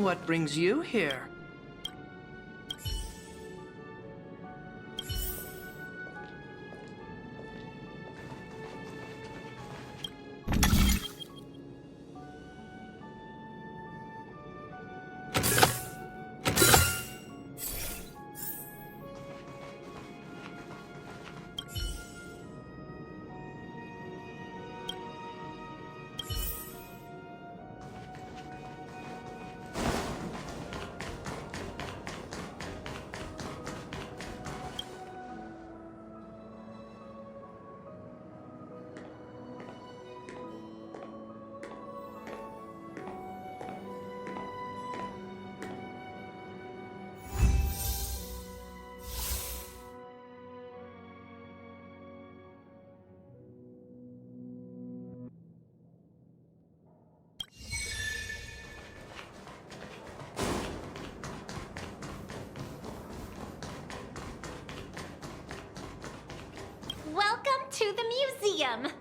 What brings you here? Welcome to the museum!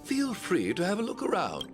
Feel free to have a look around.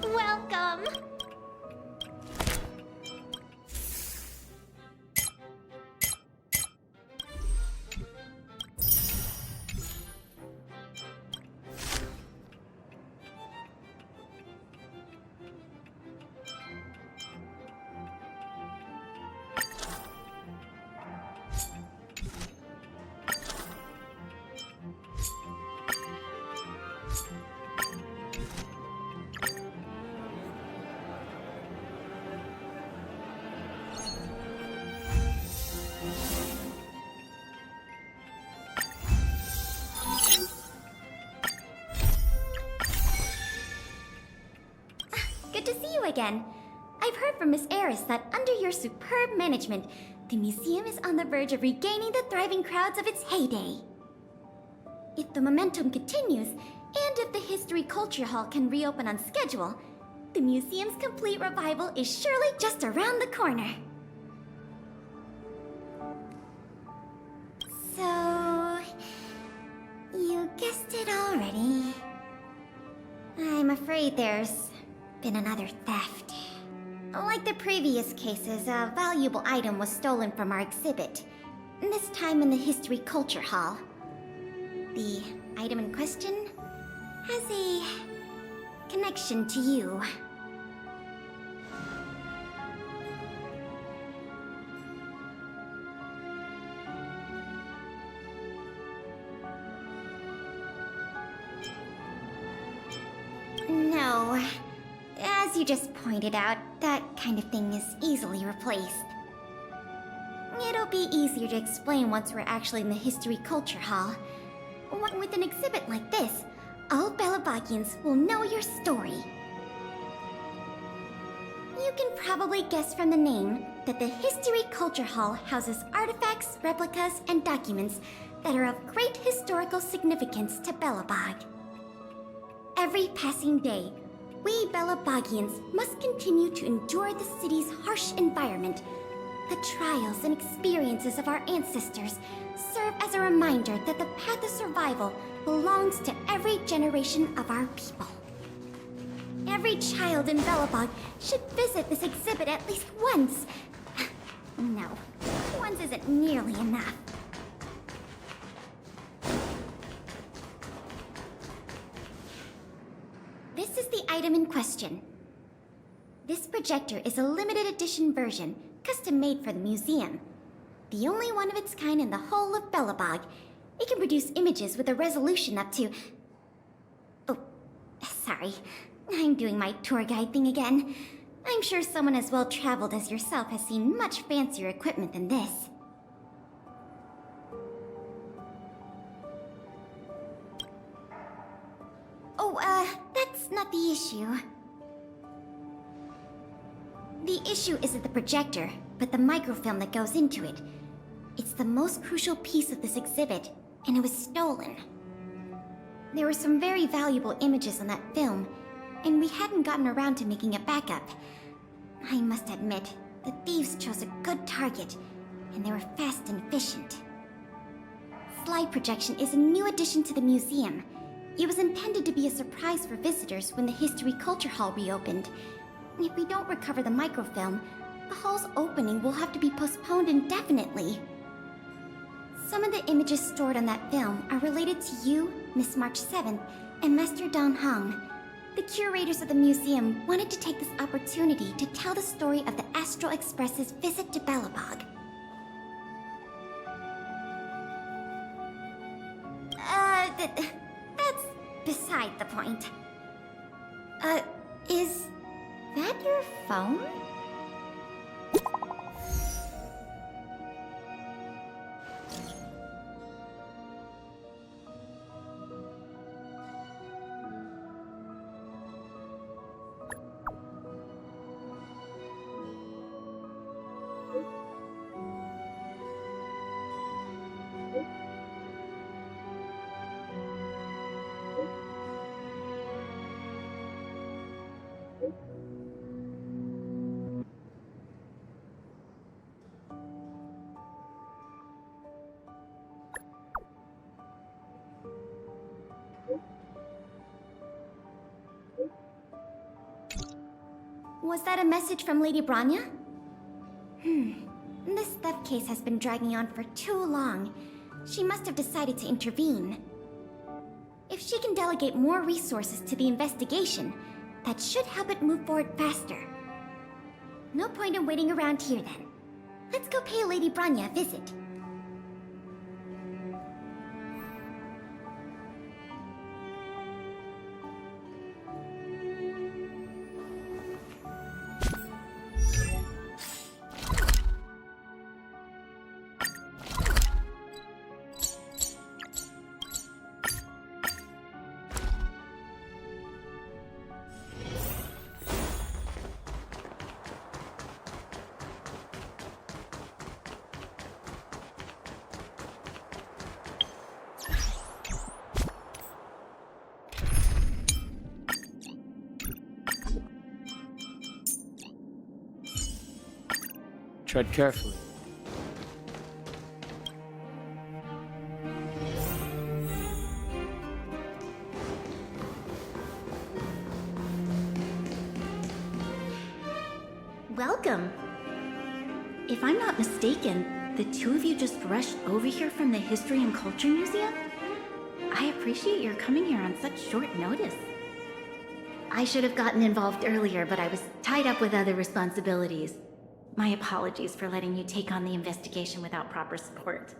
Welcome! Good to see you again. I've heard from Miss Eris that under your superb management, the museum is on the verge of regaining the thriving crowds of its heyday. If the momentum continues, and if the History Culture Hall can reopen on schedule, the museum's complete revival is surely just around the corner. So... you guessed it already. I'm afraid there's been another theft. Like the previous cases, a valuable item was stolen from our exhibit. This time in the History Culture Hall. The item in question has a connection to you. No. As you just pointed out, that kind of thing is easily replaced. It'll be easier to explain once we're actually in the History Culture Hall. With an exhibit like this, all Belabagians will know your story. You can probably guess from the name that the History Culture Hall houses artifacts, replicas, and documents that are of great historical significance to Belobog. Every passing day, we Belabagians must continue to endure the city's harsh environment. The trials and experiences of our ancestors serve as a reminder that the path of survival belongs to every generation of our people. Every child in Belobog should visit this exhibit at least once. No, once isn't nearly enough. This is the item in question. This projector is a limited edition version, custom made for the museum. The only one of its kind in the whole of Belobog. It can produce images with a resolution up to... Oh, sorry. I'm doing my tour guide thing again. I'm sure someone as well-traveled as yourself has seen much fancier equipment than this. Oh, that's not the issue. The issue isn't the projector, but the microfilm that goes into it. It's the most crucial piece of this exhibit, and it was stolen. There were some very valuable images on that film, and we hadn't gotten around to making a backup. I must admit, the thieves chose a good target, and they were fast and efficient. Slide projection is a new addition to the museum. It was intended to be a surprise for visitors when the History Culture Hall reopened, if we don't recover the microfilm, the hall's opening will have to be postponed indefinitely. Some of the images stored on that film are related to you, Miss March 7th, and Master Don Hong. The curators of the museum wanted to take this opportunity to tell the story of the Astral Express's visit to Belobog. That's beside the point. Is that your phone? Was that a message from Lady Branya? This theft case has been dragging on for too long. She must have decided to intervene. If she can delegate more resources to the investigation, that should help it move forward faster. No point in waiting around here then. Let's go pay Lady Branya a visit. Tread carefully. Welcome. If I'm not mistaken, the two of you just rushed over here from the History and Culture Museum? I appreciate your coming here on such short notice. I should have gotten involved earlier, but I was tied up with other responsibilities. My apologies for letting you take on the investigation without proper support.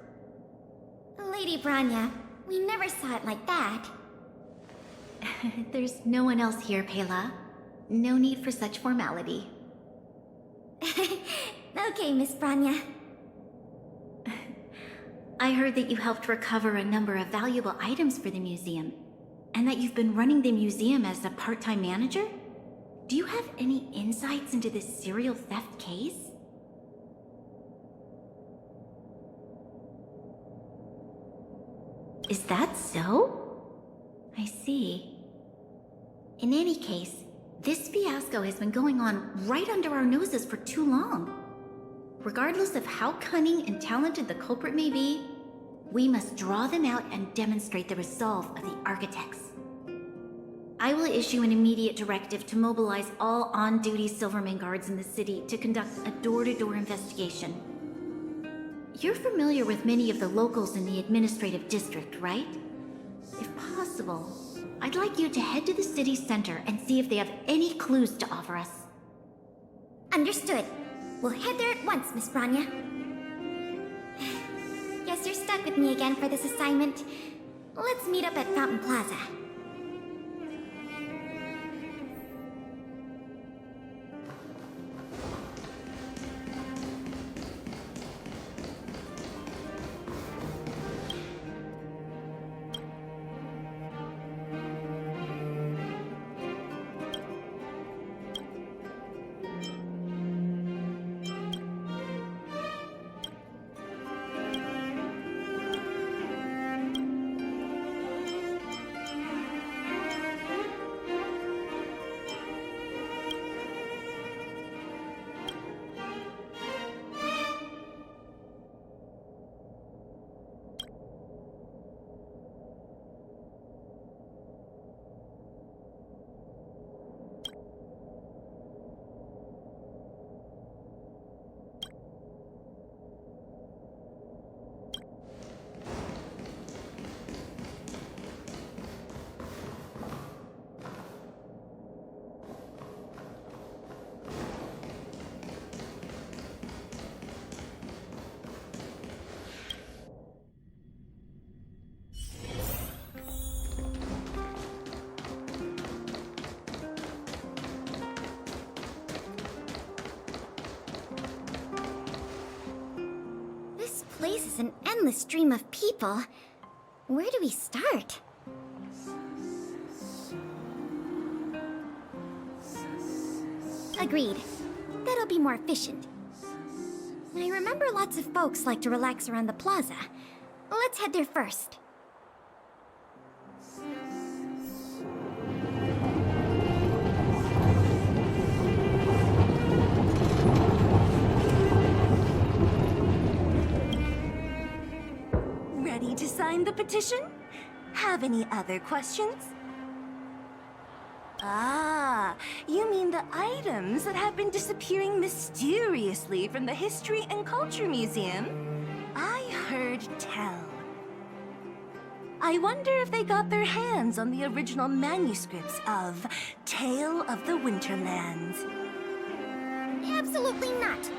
Lady Branya, we never saw it like that. There's no one else here, Pela. No need for such formality. Okay, Miss Branya. I heard that you helped recover a number of valuable items for the museum, and that you've been running the museum as a part-time manager? Do you have any insights into this serial theft case? Is that so? I see. In any case, this fiasco has been going on right under our noses for too long. Regardless of how cunning and talented the culprit may be, we must draw them out and demonstrate the resolve of the architects. I will issue an immediate directive to mobilize all on-duty Silverman guards in the city to conduct a door-to-door investigation. You're familiar with many of the locals in the administrative district, right? If possible, I'd like you to head to the city center and see if they have any clues to offer us. Understood. We'll head there at once, Miss Branya. Guess you're stuck with me again for this assignment. Let's meet up at Fountain Plaza. is an endless stream of people. Where do we start? Agreed. That'll be more efficient. I remember lots of folks like to relax around the plaza. Let's head there first. Ready to sign the petition? Have any other questions? Ah, you mean the items that have been disappearing mysteriously from the History and Culture Museum? I heard tell. I wonder if they got their hands on the original manuscripts of Tale of the Winterlands. Absolutely not.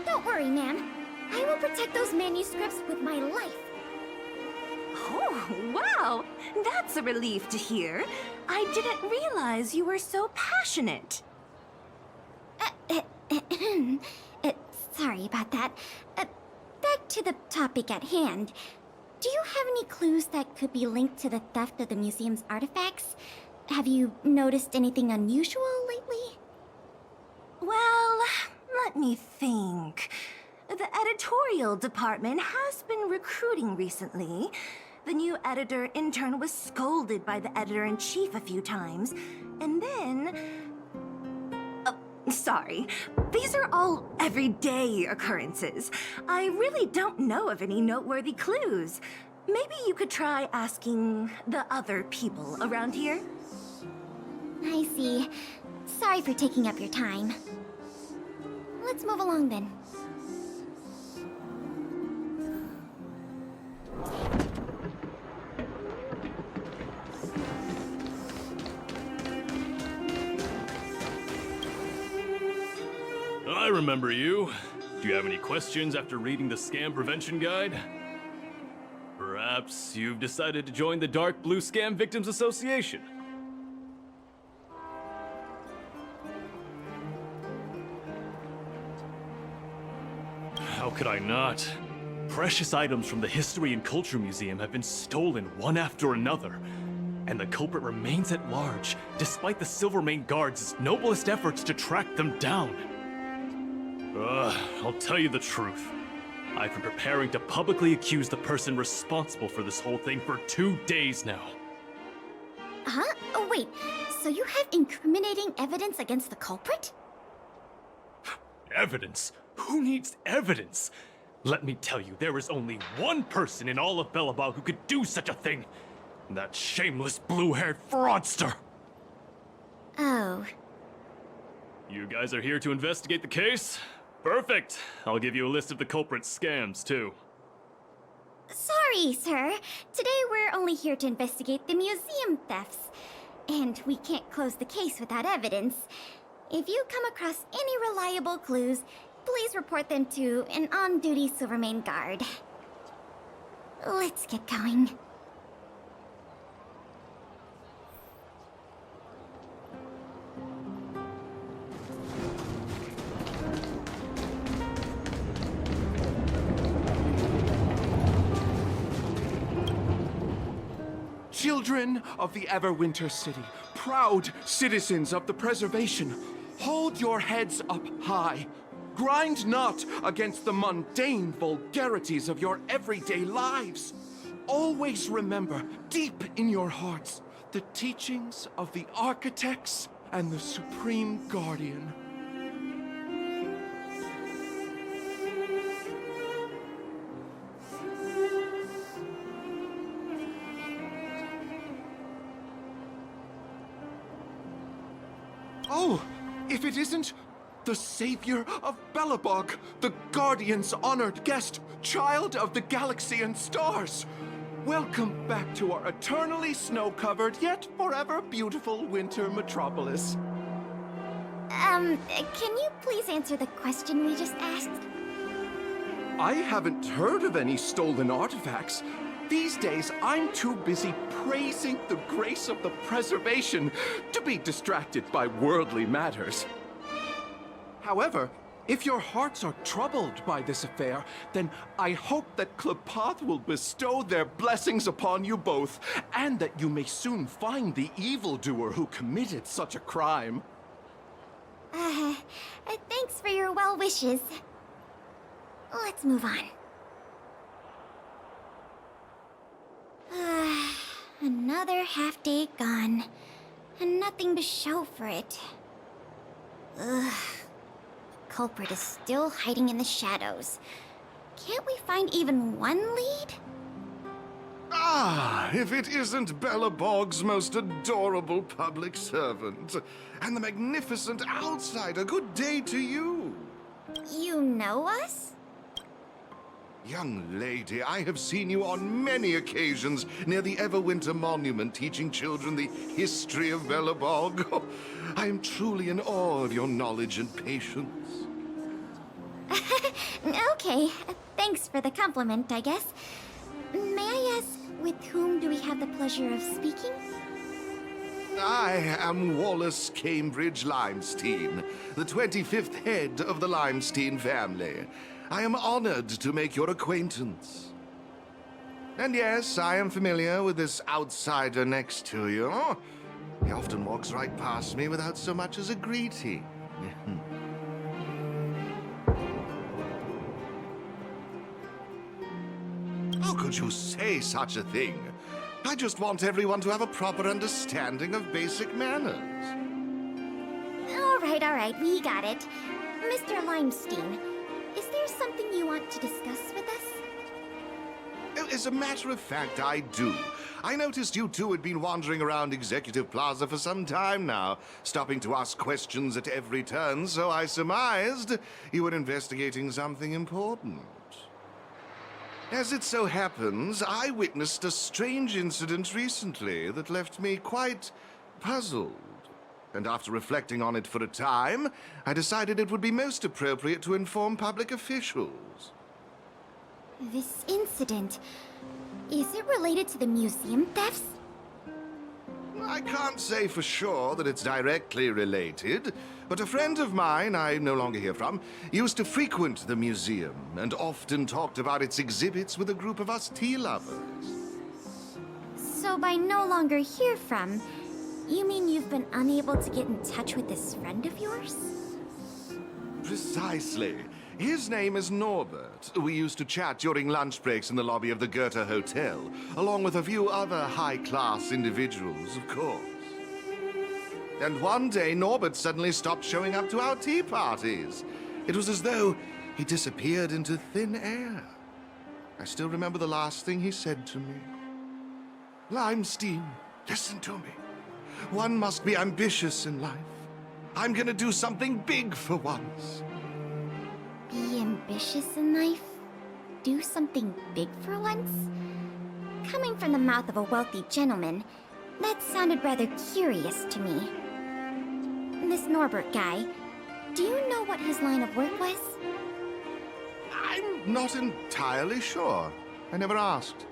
Don't worry, ma'am. I will protect those manuscripts with my life. Oh, wow! That's a relief to hear. I didn't realize you were so passionate. Sorry about that. Back to the topic at hand. Do you have any clues that could be linked to the theft of the museum's artifacts? Have you noticed anything unusual lately? Well, let me think. The editorial department has been recruiting recently. The new editor-intern was scolded by the editor-in-chief a few times, and then... sorry. These are all everyday occurrences. I really don't know of any noteworthy clues. Maybe you could try asking the other people around here? I see. Sorry for taking up your time. Let's move along then. I remember you. Do you have any questions after reading the Scam Prevention Guide? Perhaps you've decided to join the Dark Blue Scam Victims Association. How could I not? Precious items from the History and Culture Museum have been stolen one after another, and the culprit remains at large, despite the Silvermane Guards' noblest efforts to track them down. I'll tell you the truth. I've been preparing to publicly accuse the person responsible for this whole thing for 2 days now. Huh? Oh, wait. So you have incriminating evidence against the culprit? Evidence? Who needs evidence? Let me tell you, there is only one person in all of Belobog who could do such a thing. That shameless blue-haired fraudster. Oh. You guys are here to investigate the case? Perfect. I'll give you a list of the culprit's scams, too. Sorry, sir. Today we're only here to investigate the museum thefts. And we can't close the case without evidence. If you come across any reliable clues, please report them to an on-duty Silvermane guard. Let's get going. Children of the Everwinter City, proud citizens of the preservation, hold your heads up high. Grind not against the mundane vulgarities of your everyday lives. Always remember, deep in your hearts, the teachings of the architects and the Supreme Guardian. Oh, if it isn't the savior of Belobog, the Guardian's honored guest, child of the galaxy and stars. Welcome back to our eternally snow-covered yet forever beautiful winter metropolis. Can you please answer the question we just asked? I haven't heard of any stolen artifacts. These days, I'm too busy praising the grace of the preservation to be distracted by worldly matters. However, If your hearts are troubled by this affair, then I hope that Klepath will bestow their blessings upon you both, and that you may soon find the evildoer who committed such a crime. Thanks for your well wishes. Let's move on. Another half day gone, and nothing to show for it. Ugh. The culprit is still hiding in the shadows. Can't we find even one lead? Ah, if it isn't Belobog's most adorable public servant, and the magnificent outsider, good day to you. You know us? Young lady, I have seen you on many occasions near the Everwinter Monument teaching children the history of Belobog. I am truly in awe of your knowledge and patience. Okay, thanks for the compliment, I guess. May I ask, with whom do we have the pleasure of speaking? I am Wallace Cambridge Limestein, the 25th head of the Limestein family. I am honored to make your acquaintance. And yes, I am familiar with this outsider next to you. He often walks right past me without so much as a greeting. How could you say such a thing? I just want everyone to have a proper understanding of basic manners. All right, we got it. Mr. Limestein, is there something you want to discuss with us? As a matter of fact, I do. I noticed you two had been wandering around Executive Plaza for some time now, stopping to ask questions at every turn, so I surmised you were investigating something important. As it so happens, I witnessed a strange incident recently that left me quite puzzled. And after reflecting on it for a time, I decided it would be most appropriate to inform public officials. This incident, is it related to the museum thefts? I can't say for sure that it's directly related, but a friend of mine I no longer hear from used to frequent the museum and often talked about its exhibits with a group of us tea lovers. So by no longer hear from, you mean you've been unable to get in touch with this friend of yours? Precisely. His name is Norbert. We used to chat during lunch breaks in the lobby of the Goethe Hotel, along with a few other high-class individuals, of course. And one day, Norbert suddenly stopped showing up to our tea parties. It was as though he disappeared into thin air. I still remember the last thing he said to me. Limestein, listen to me. One must be ambitious in life. I'm gonna do something big for once. Be ambitious in life? Do something big for once? Coming from the mouth of a wealthy gentleman, that sounded rather curious to me. This Norbert guy, do you know what his line of work was? I'm not entirely sure. I never asked.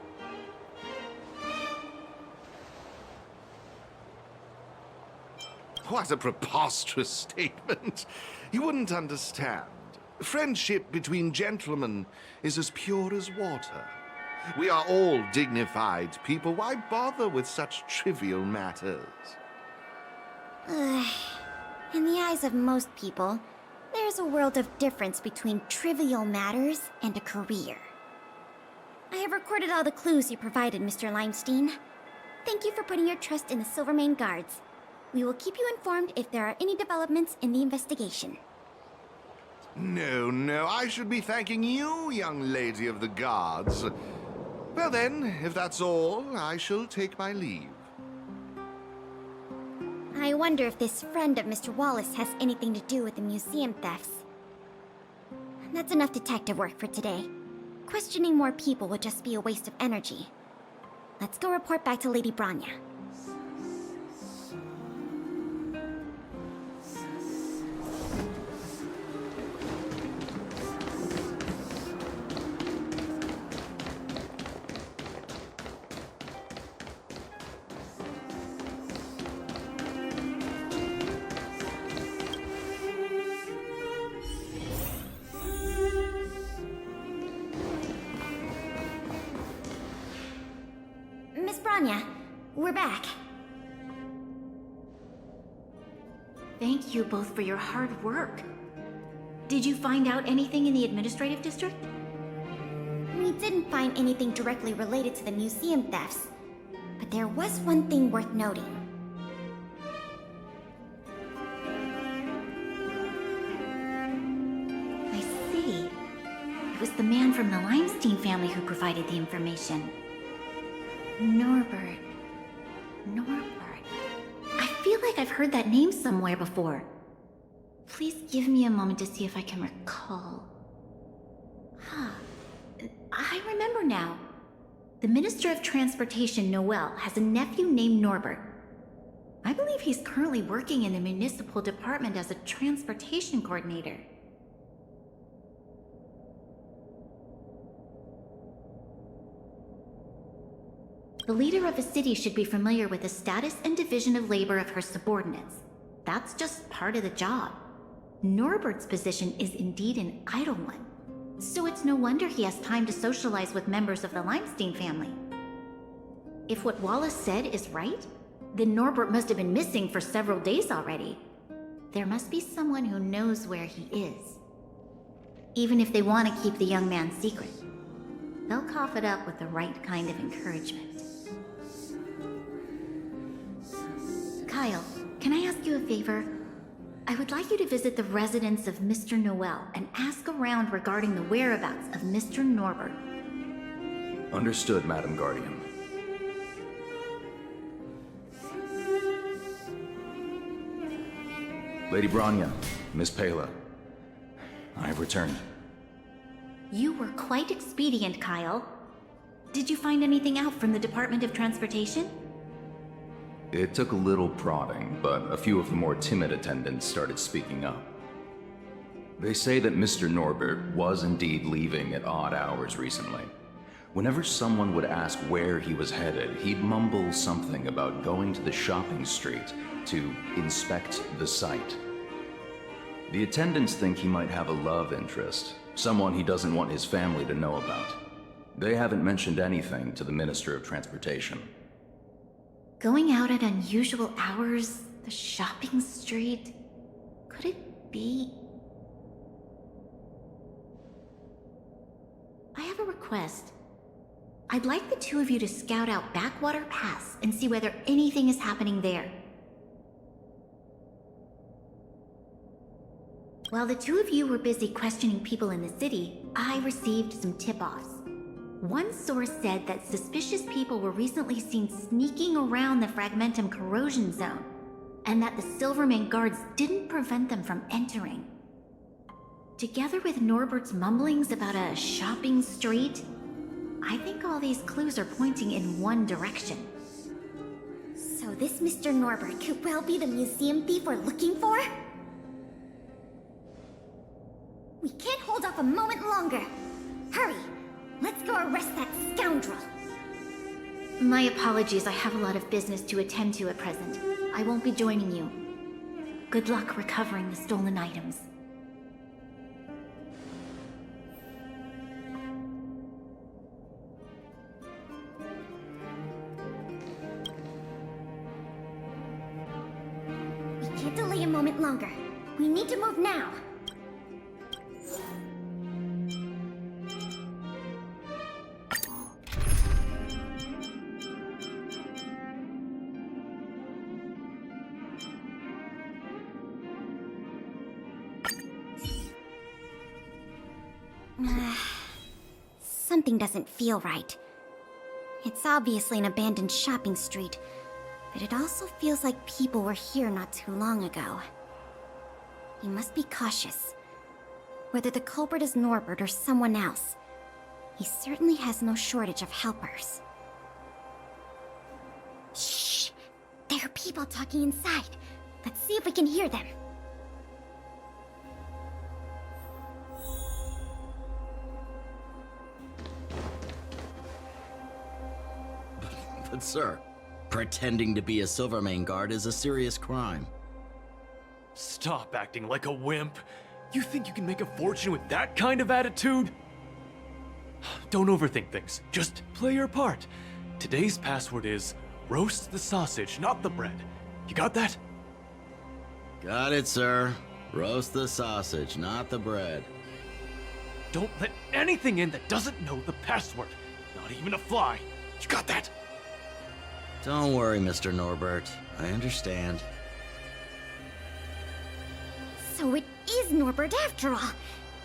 What a preposterous statement. You wouldn't understand. Friendship between gentlemen is as pure as water. We are all dignified people. Why bother with such trivial matters? In the eyes of most people, there's a world of difference between trivial matters and a career. I have recorded all the clues you provided, Mr. Limestein. Thank you for putting your trust in the Silvermane Guards. We will keep you informed if there are any developments in the investigation. No, I should be thanking you, young lady of the guards. Well then, if that's all, I shall take my leave. I wonder if this friend of Mr. Wallace has anything to do with the museum thefts. That's enough detective work for today. Questioning more people would just be a waste of energy. Let's go report back to Lady Branya. Bronya. We're back. Thank you both for your hard work. Did you find out anything in the administrative district? We didn't find anything directly related to the museum thefts, but there was one thing worth noting. I see. It was the man from the Limestein family who provided the information. Norbert. I feel like I've heard that name somewhere before. Please give me a moment to see if I can recall. I remember now. The Minister of Transportation, Noel, has a nephew named Norbert. I believe he's currently working in the municipal department as a transportation coordinator. The leader of a city should be familiar with the status and division of labor of her subordinates. That's just part of the job. Norbert's position is indeed an idle one, so it's no wonder he has time to socialize with members of the Limestein family. If what Wallace said is right, then Norbert must have been missing for several days already. There must be someone who knows where he is. Even if they want to keep the young man secret, they'll cough it up with the right kind of encouragement. Kyle, can I ask you a favor? I would like you to visit the residence of Mr. Noel and ask around regarding the whereabouts of Mr. Norbert. Understood, Madam Guardian. Lady Bronya, Miss Pela, I have returned. You were quite expedient, Kyle. Did you find anything out from the Department of Transportation? It took a little prodding, but a few of the more timid attendants started speaking up. They say that Mr. Norbert was indeed leaving at odd hours recently. Whenever someone would ask where he was headed, he'd mumble something about going to the shopping street to inspect the site. The attendants think he might have a love interest, someone he doesn't want his family to know about. They haven't mentioned anything to the Minister of Transportation. Going out at unusual hours, the shopping street, could it be? I have a request. I'd like the two of you to scout out Backwater Pass and see whether anything is happening there. While the two of you were busy questioning people in the city, I received some tip-offs. One source said that suspicious people were recently seen sneaking around the Fragmentum corrosion zone, and that the Silvermane guards didn't prevent them from entering. Together with Norbert's mumblings about a shopping street, I think all these clues are pointing in one direction. So this Mr. Norbert could well be the museum thief we're looking for? We can't hold off a moment longer. Hurry! Let's go arrest that scoundrel! My apologies, I have a lot of business to attend to at present. I won't be joining you. Good luck recovering the stolen items. We can't delay a moment longer. We need to move now. Something doesn't feel right. It's obviously an abandoned shopping street, but it also feels like people were here not too long ago. We must be cautious. Whether the culprit is Norbert or someone else, he certainly has no shortage of helpers. Shh! There are people talking inside. Let's see if we can hear them. But sir, pretending to be a Silvermane guard is a serious crime. Stop acting like a wimp. You think you can make a fortune with that kind of attitude? Don't overthink things. Just play your part. Today's password is roast the sausage, not the bread. You got that? Got it, sir. Roast the sausage, not the bread. Don't let anything in that doesn't know the password. Not even a fly. You got that? Don't worry, Mr. Norbert. I understand. So it is Norbert after all.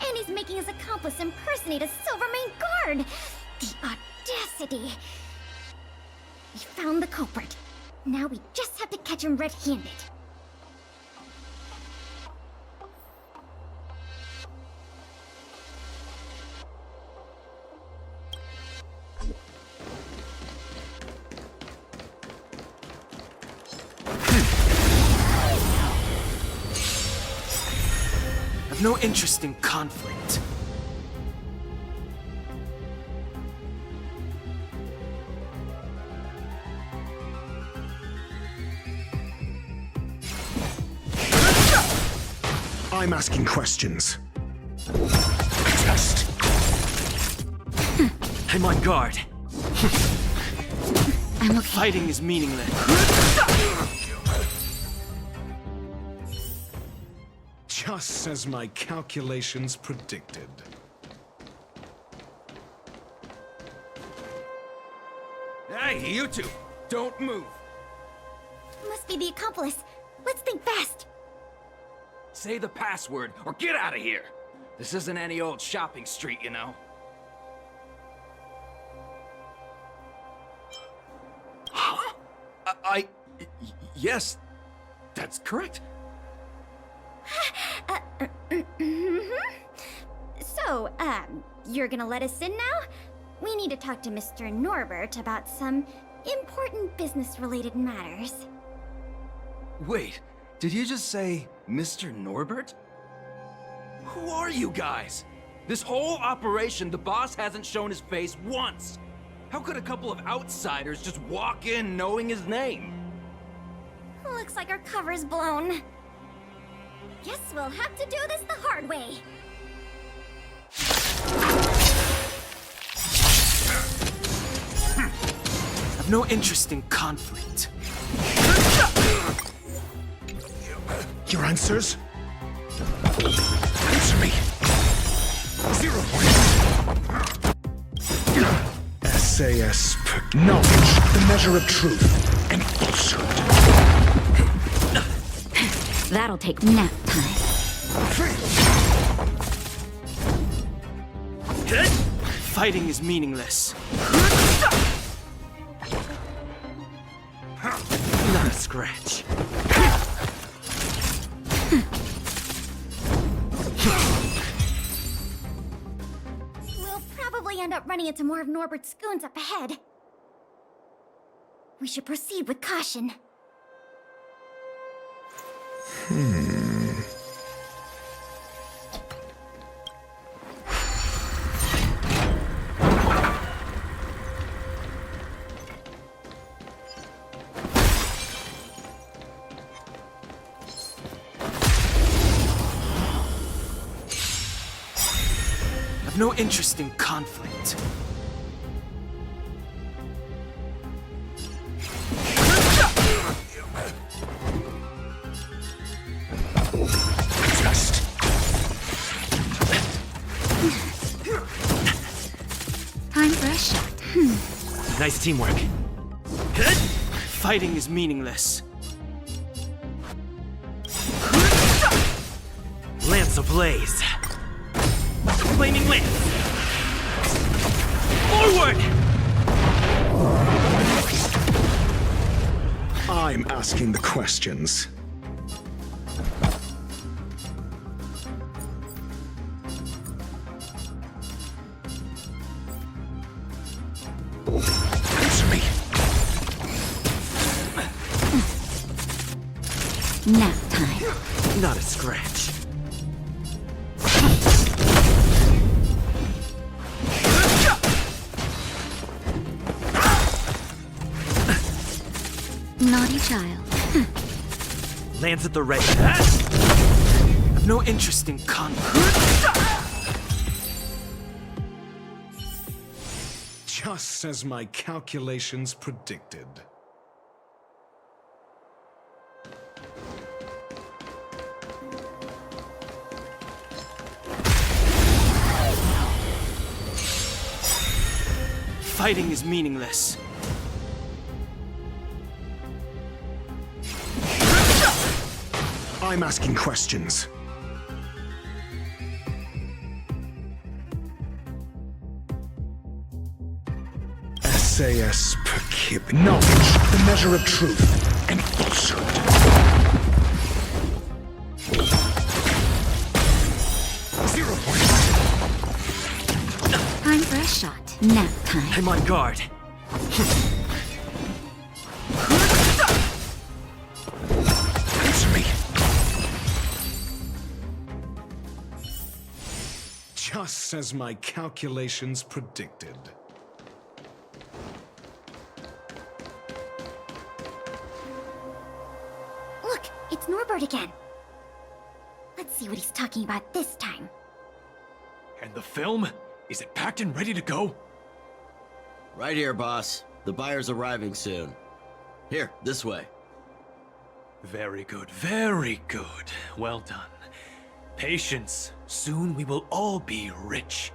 And he's making his accomplice impersonate a Silvermane guard. The audacity. We found the culprit. Now we just have to catch him red-handed. I've no interest in conflict. I'm asking questions. Test. I'm on guard. I'm okay. Fighting is meaningless. Just as my calculations predicted. Hey, you two! Don't move! Must be the accomplice. Let's think fast. Say the password, or get out of here! This isn't any old shopping street, you know? Yes, that's correct. So, you're gonna let us in now? We need to talk to Mr. Norbert about some important business-related matters. Wait, did you just say Mr. Norbert? Who are you guys? This whole operation, the boss hasn't shown his face once. How could a couple of outsiders just walk in knowing his name? Looks like our cover's blown. Guess we'll have to do this the hard way. I've no interest in conflict. Your answers? Answer me. 0 points. SAS. Knowledge, the measure of truth and falsehood. That'll take nap time. Fighting is meaningless. Not a scratch. We'll probably end up running into more of Norbert's goons up ahead. We should proceed with caution. I've no interest in conflict. Test. Time for a shot. Nice teamwork. Fighting is meaningless. Lance ablaze. Flaming lance. Forward! I'm asking the questions. Answer me. Nap time. Not a scratch. Naughty child. Lance at the ready. I've no interest in conflict. Just as my calculations predicted. Fighting is meaningless. I'm asking questions. SAS per kib. Knowledge, the measure of truth and falsehood. 0 points. Time for a shot. Nap time. I'm on guard. Answer me. Just as my calculations predicted. Look, it's Norbert again. Let's see what he's talking about this time. And the film? Is it packed and ready to go? Right here, boss. The buyer's arriving soon. Here, this way. Very good, very good. Well done. Patience. Soon we will all be rich.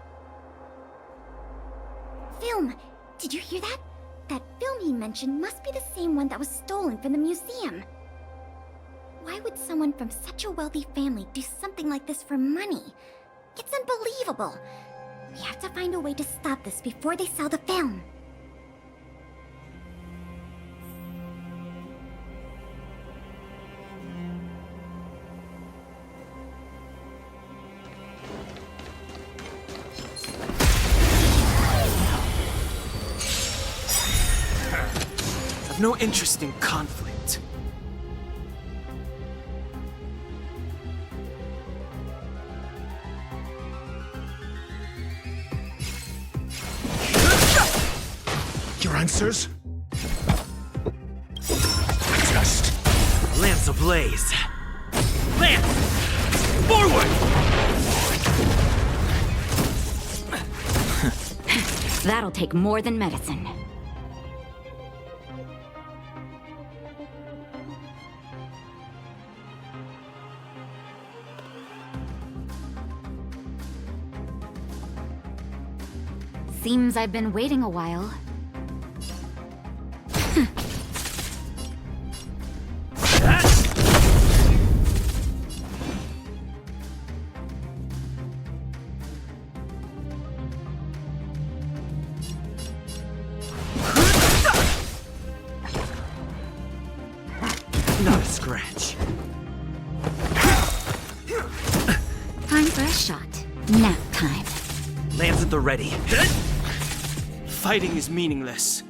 Film! Did you hear that? That film he mentioned must be the same one that was stolen from the museum. Why would someone from such a wealthy family do something like this for money? It's unbelievable. We have to find a way to stop this before they sell the film. I've no interest in conflict. Your answers? Just. Lance ablaze. Lance! Forward! That'll take more than medicine. Seems I've been waiting a while. Not a scratch. Time for a shot. Nap time. Lance at the ready. Fighting is meaningless.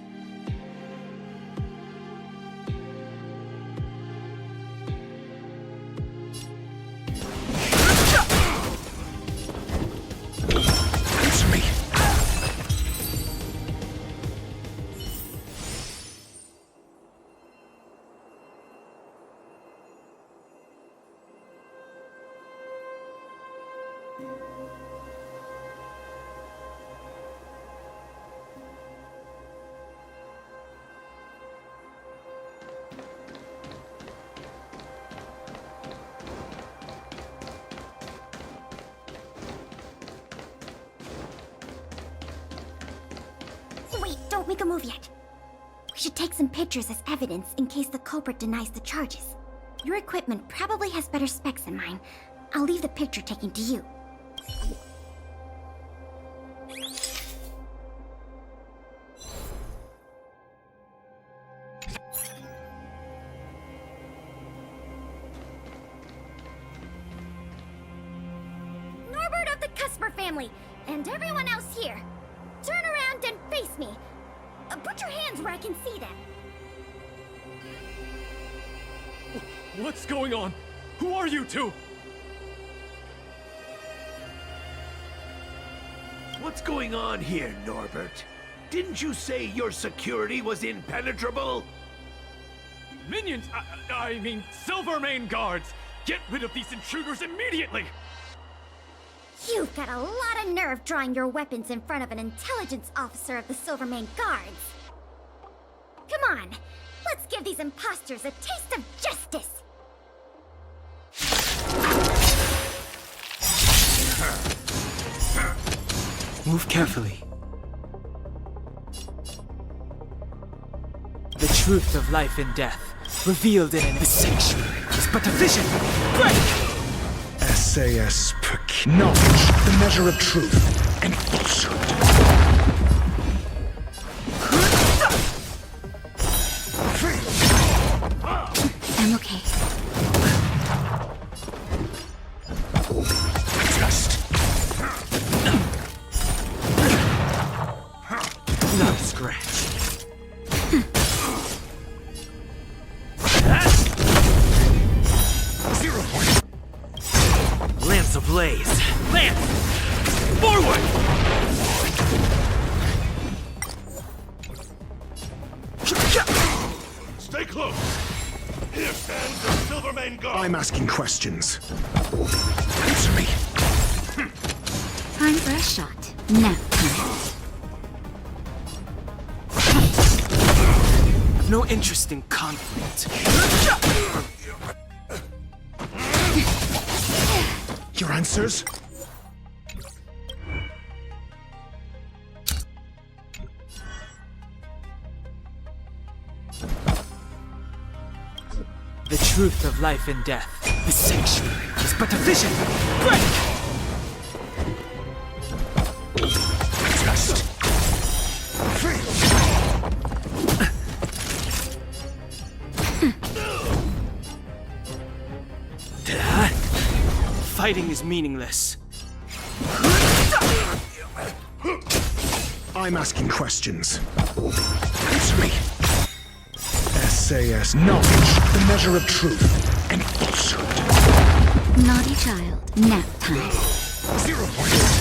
Answer me. Wait, don't make a move yet. We should take some pictures as evidence in case the culprit denies the charges. Your equipment probably has better specs than mine. I'll leave the picture taking to you. Norbert of the Cusper family, and everyone else here. Turn around and face me. Put your hands where I can see them. What's going on? Who are you two? What's going on here, Norbert? Didn't you say your security was impenetrable? Minions! I mean, Silvermane guards! Get rid of these intruders immediately! You've got a lot of nerve drawing your weapons in front of an intelligence officer of the Silvermane Guards. Come on, let's give these imposters a taste of justice! Move carefully. The truth of life and death, revealed in an sanctuary, is but a vision. Break! SAS per knowledge, the measure of truth and falsehood. I'm okay. Trust. Not a scratch. Lance ablaze! Lance! Forward! Stay close! Here stands the Silvermane Guard! I'm asking questions. Answer me. Time for a shot. Nap time. No interest in conflict. Your answers? The truth of life and death, the sanctuary, is but a vision. Break! Trust. Fighting is meaningless. I'm asking questions. Answer me. SAS knowledge, the measure of truth and falsehood. Naughty child. Nap time. 0 points.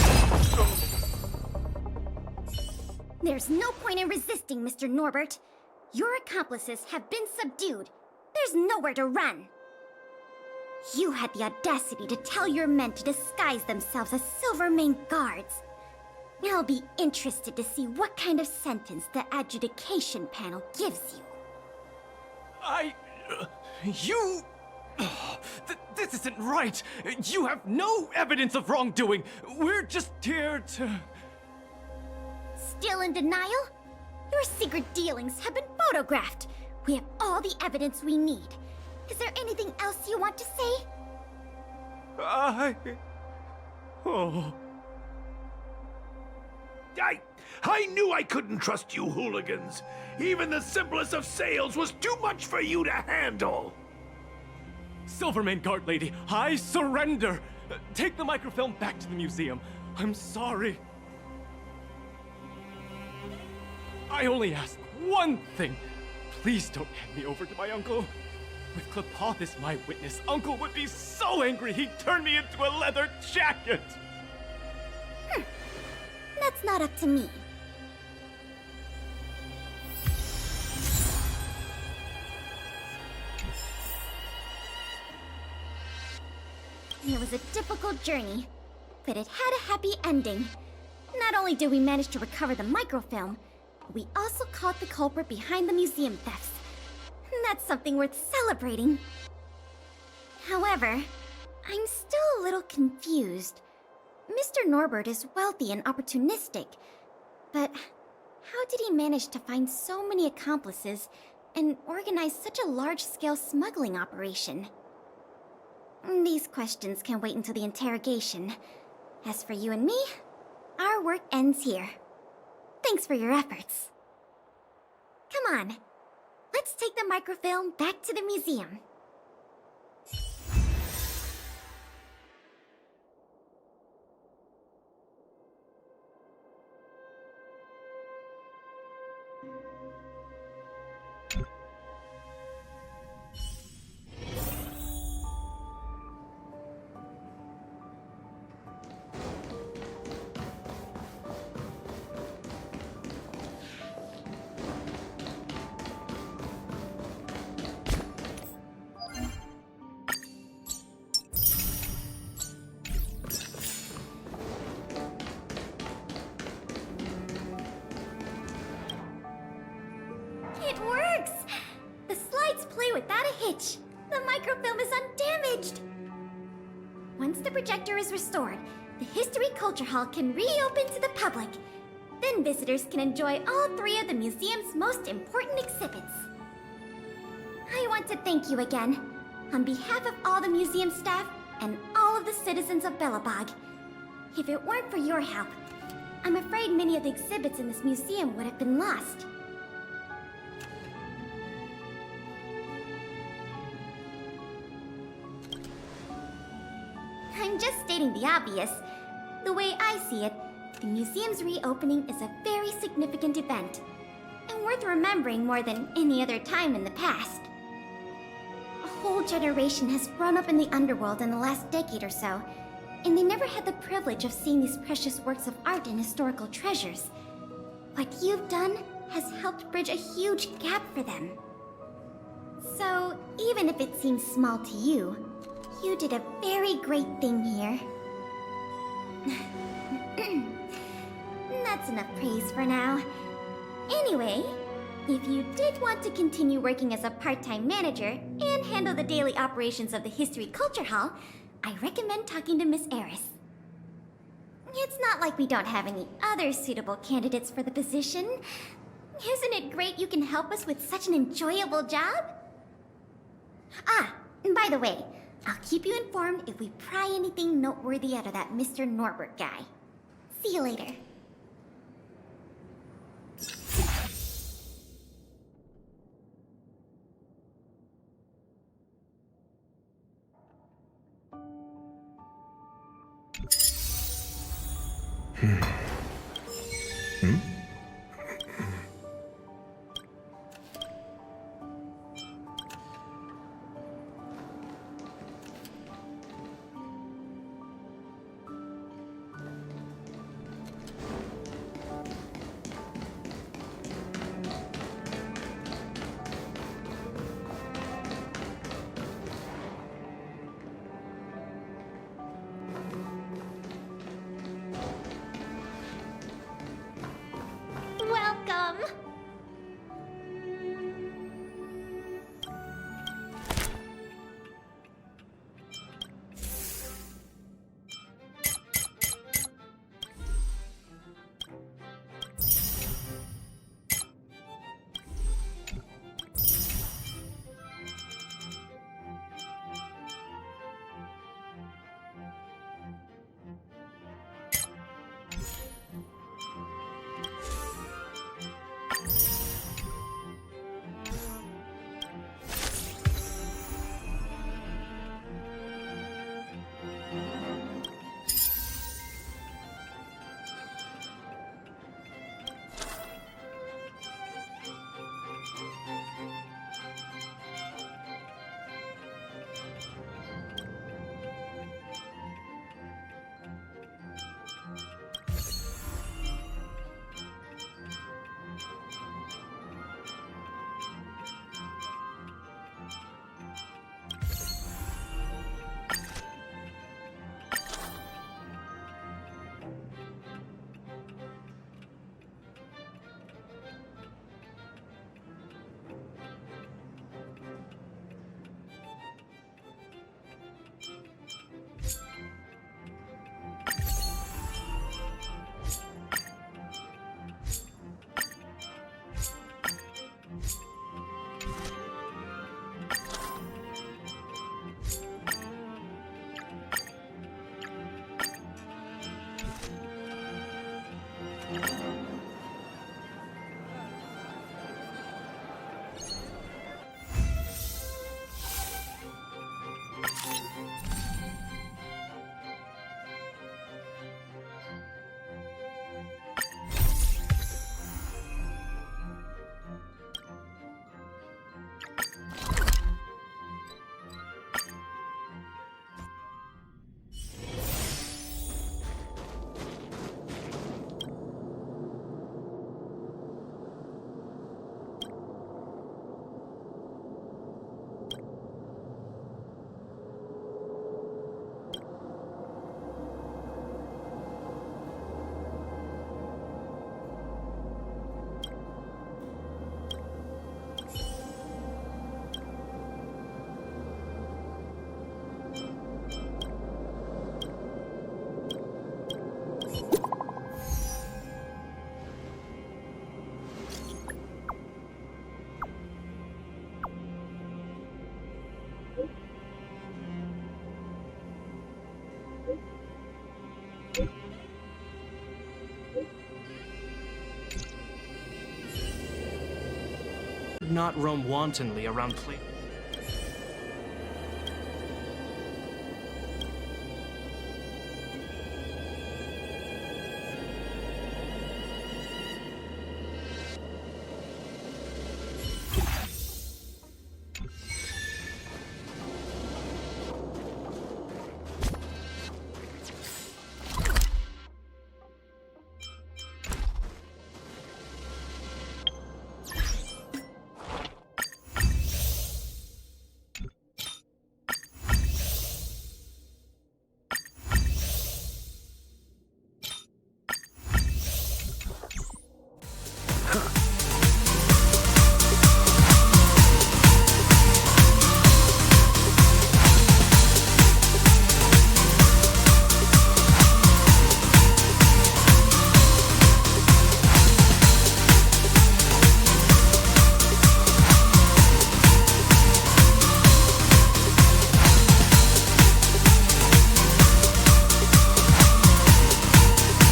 There's no point in resisting, Mr. Norbert. Your accomplices have been subdued. There's nowhere to run. You had the audacity to tell your men to disguise themselves as Silvermane Guards. I'll be interested to see what kind of sentence the adjudication panel gives you. This isn't right! You have no evidence of wrongdoing! We're just here to... Still in denial? Your secret dealings have been photographed. We have all the evidence we need. Is there anything else you want to say? I knew I couldn't trust you hooligans. Even the simplest of sales was too much for you to handle. Silvermane Guard Lady, I surrender! Take the microfilm back to the museum. I'm sorry. I only ask one thing. Please don't hand me over to my uncle. With Klepoth as my witness, Uncle would be so angry he'd turn me into a leather jacket! That's not up to me. It was a difficult journey, but it had a happy ending. Not only did we manage to recover the microfilm, we also caught the culprit behind the museum thefts. That's something worth celebrating. However, I'm still a little confused. Mr. Norbert is wealthy and opportunistic, but how did he manage to find so many accomplices and organize such a large-scale smuggling operation? These questions can wait until the interrogation. As for you and me, our work ends here. Thanks for your efforts. Come on. Let's take the microfilm back to the museum. without a hitch. The microfilm is undamaged. Once the projector is restored, the History Culture Hall can reopen to the public. Then visitors can enjoy all 3 of the museum's most important exhibits. I want to thank you again, on behalf of all the museum staff and all of the citizens of Belobog. If it weren't for your help, I'm afraid many of the exhibits in this museum would have been lost. I'm just stating the obvious. The way I see it, the museum's reopening is a very significant event, and worth remembering more than any other time in the past. A whole generation has grown up in the underworld in the last decade or so, and they never had the privilege of seeing these precious works of art and historical treasures. What you've done has helped bridge a huge gap for them. So, even if it seems small to you, you did a very great thing here. That's enough praise for now. Anyway, if you did want to continue working as a part-time manager and handle the daily operations of the History Culture Hall, I recommend talking to Miss Eris. It's not like we don't have any other suitable candidates for the position. Isn't it great you can help us with such an enjoyable job? Ah, and by the way, I'll keep you informed if we pry anything noteworthy out of that Mr. Norbert guy. See you later. Welcome! Not roam wantonly around places.